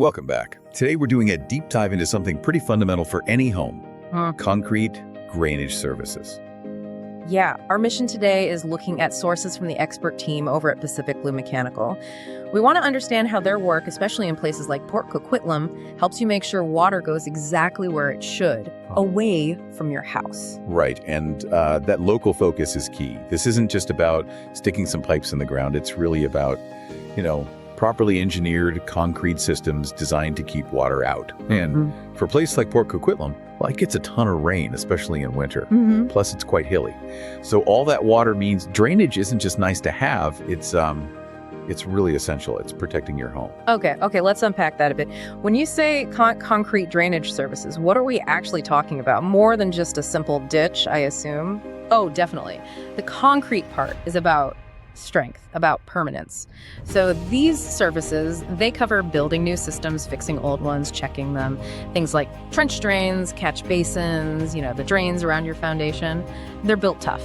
Welcome back. Today we're doing a deep dive into something pretty fundamental for any home, concrete drainage services. Yeah, our mission today is looking at sources from the expert team over at Pacific Blue Mechanical. We want to understand how their work, especially in places like Port Coquitlam, helps you make sure water goes exactly where it should, away from your house. Right, and that local focus is key. This isn't just about sticking some pipes in the ground. It's really about, properly engineered concrete systems designed to keep water out. And for a place like Port Coquitlam, well, it gets a ton of rain, especially in winter. Plus, it's quite hilly. So all that water means drainage isn't just nice to have, it's really essential. It's protecting your home. Okay, let's unpack that a bit. When you say concrete drainage services, what are we actually talking about? More than just a simple ditch, I assume? Oh, definitely. The concrete part is about strength, about permanence. So these services, they cover building new systems, fixing old ones, checking them, things like trench drains, catch basins, the drains around your foundation. They're built tough.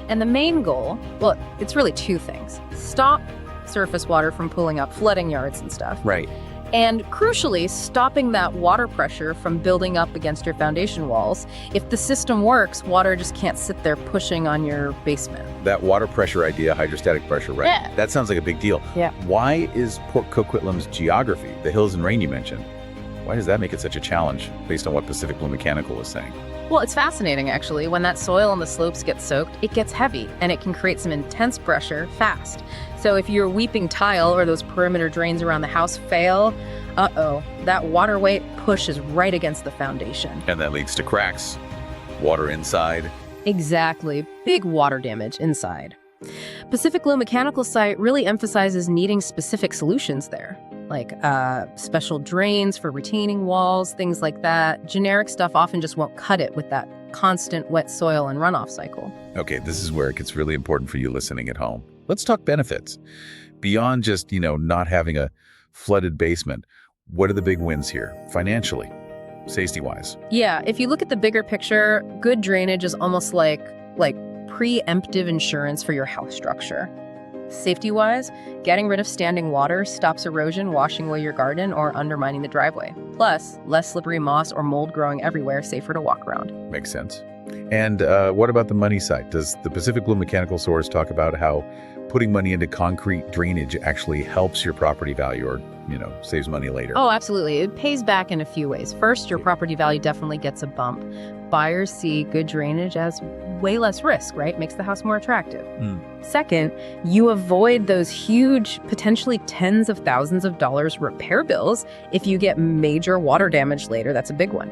And the main goal, well, it's really two things. Stop surface water from pooling up, flooding yards and stuff. Right. And crucially, stopping that water pressure from building up against your foundation walls. If the system works, water just can't sit there pushing on your basement. That water pressure idea, hydrostatic pressure, right? Yeah. That sounds like a big deal. Yeah. Why is Port Coquitlam's geography, the hills and rain you mentioned, why does that make it such a challenge based on what Pacific Blue Mechanical is saying? Well, it's fascinating, actually. When that soil on the slopes gets soaked, it gets heavy, and it can create some intense pressure fast. So if your weeping tile or those perimeter drains around the house fail, that water weight pushes right against the foundation. And that leads to cracks, water inside. Exactly. Big water damage inside. Pacific Blue Mechanical site really emphasizes needing specific solutions there, like special drains for retaining walls, things like that. Generic stuff often just won't cut it with that constant wet soil and runoff cycle. Okay, this is where it gets really important for you listening at home. Let's talk benefits. Beyond just, not having a flooded basement, what are the big wins here financially, safety-wise? Yeah, if you look at the bigger picture, good drainage is almost like preemptive insurance for your house structure. Safety-wise, getting rid of standing water stops erosion washing away your garden or undermining the driveway. Plus, less slippery moss or mold growing everywhere, safer to walk around. Makes sense. And what about the money side? Does the Pacific Blue Mechanical source talk about how putting money into concrete drainage actually helps your property value or, saves money later? Oh, absolutely. It pays back in a few ways. First, your property value definitely gets a bump. Buyers see good drainage as way less risk, right? Makes the house more attractive. Second, you avoid those huge, potentially tens of thousands of dollars repair bills if you get major water damage later. That's a big one.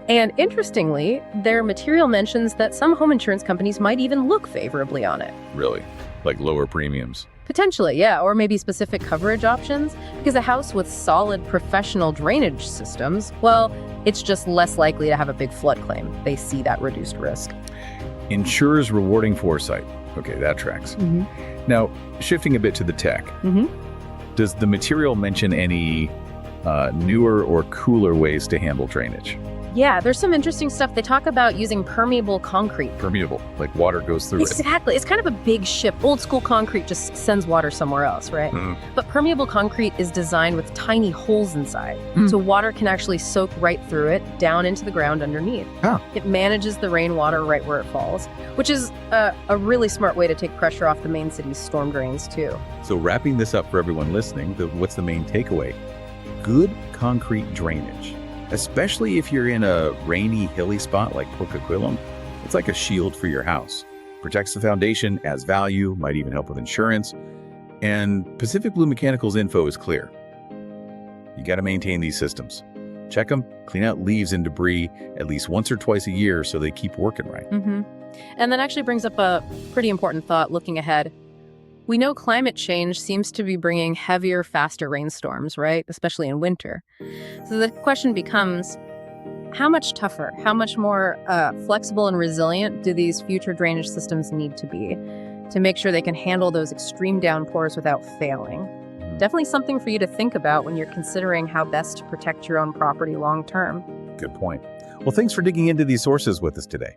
And interestingly, their material mentions that some home insurance companies might even look favorably on it. Really? Like lower premiums? Potentially, yeah, or maybe specific coverage options, because a house with solid professional drainage systems, well, it's just less likely to have a big flood claim. They see that reduced risk. Insurers rewarding foresight. Okay, that tracks. Now, shifting a bit to the tech, does the material mention any newer or cooler ways to handle drainage? Yeah, there's some interesting stuff. They talk about using permeable concrete. Permeable, like water goes through it. Exactly. It's kind of a big ship. Old school concrete just sends water somewhere else, right? But permeable concrete is designed with tiny holes inside. So water can actually soak right through it, down into the ground underneath. It manages the rainwater right where it falls, which is a really smart way to take pressure off the main city's storm drains, too. So wrapping this up for everyone listening, what's the main takeaway? Good concrete drainage. Especially if you're in a rainy, hilly spot like Port Coquitlam, it's like a shield for your house. Protects the foundation, adds value, might even help with insurance. And Pacific Blue Mechanical's info is clear. You got to maintain these systems. Check them, clean out leaves and debris at least once or twice a year so they keep working right. And that actually brings up a pretty important thought looking ahead. We know climate change seems to be bringing heavier, faster rainstorms, right? Especially in winter. So the question becomes, how much tougher, how much more flexible and resilient do these future drainage systems need to be to make sure they can handle those extreme downpours without failing? Definitely something for you to think about when you're considering how best to protect your own property long term. Good point. Well, thanks for digging into these sources with us today.